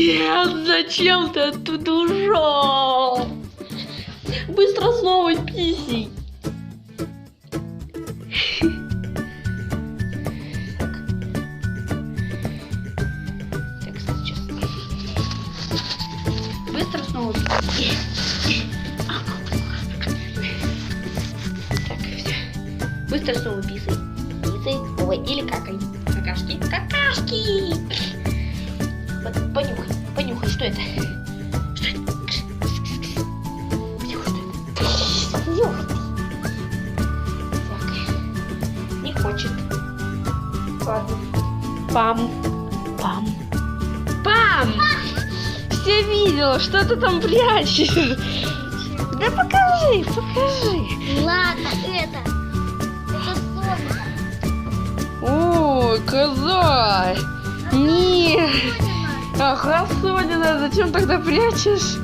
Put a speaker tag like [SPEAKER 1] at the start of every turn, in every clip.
[SPEAKER 1] Нет, зачем ты оттуда ушел? Быстро снова писей. Так, сейчас. Быстро снова писей. Так, все. Быстро снова писай. Писай. Ой, или какай. Какашки. Какашки. Вот, понюхай. Понюхай, что это? Что это? Понюхай, что это? Нюхай. Так. Не хочет. Ладно. Пам. Пам. Пам! Все видела, что ты там прячешь. Да покажи, покажи.
[SPEAKER 2] Ладно, это Соня.
[SPEAKER 1] Ой, коза. Нет. Ага, Сонина, зачем тогда прячешь?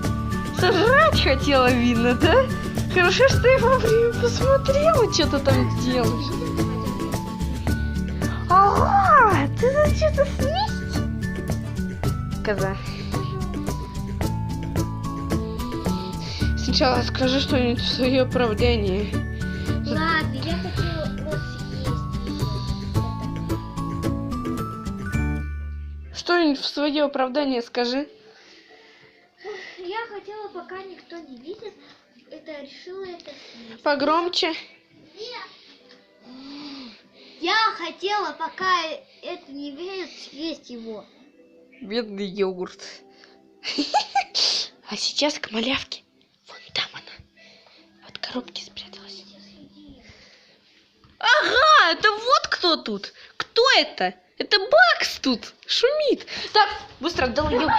[SPEAKER 1] Сожрать хотела, видно, да? Хорошо, что я вовремя посмотрела, что ты там делаешь. Ага, ты что-то съесть? Коза. Сначала скажи что-нибудь в свое оправдание.
[SPEAKER 2] Ладно, я хочу вот съесть.
[SPEAKER 1] Что-нибудь в свое оправдание скажи.
[SPEAKER 2] Я хотела, пока никто не видит, это решила это съесть.
[SPEAKER 1] Погромче.
[SPEAKER 2] Я хотела, пока это не видит, съесть его.
[SPEAKER 1] Бедный йогурт. А сейчас к малявке. Вон там она. Под коробки спряталась. Ага, это вот кто тут. Кто это? Это Бакс тут шумит. Так, быстро отдал йогурт.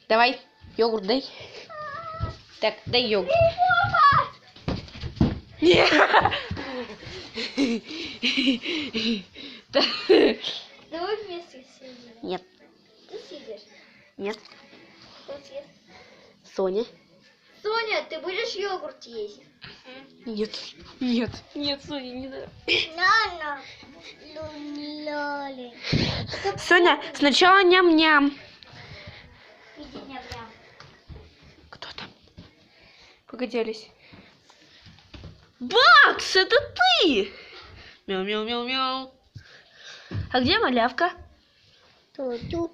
[SPEAKER 1] Давай, йогурт дай. Так, дай йогурт. Нет.
[SPEAKER 2] Давай вместе съедим.
[SPEAKER 1] Нет,
[SPEAKER 2] Ты съедешь?
[SPEAKER 1] нет.
[SPEAKER 2] Кто съест?
[SPEAKER 1] Соня.
[SPEAKER 2] Соня, ты будешь йогурт есть?
[SPEAKER 1] Нет, нет, нет, Соня, не надо.
[SPEAKER 2] Нана. Лоли.
[SPEAKER 1] Соня, сначала ням-ням.
[SPEAKER 2] Иди, ням-ням.
[SPEAKER 1] Кто там? Куда делись? Бакс, это ты! Мяу-мяу-мяу-мяу. А где малявка?
[SPEAKER 2] Тут.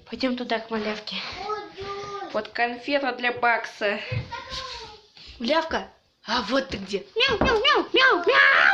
[SPEAKER 1] Пойдем туда, к малявке. Вот конфета для Бакса. Малявка? А вот ты где. Мяу-мяу-мяу-мяу-мяу.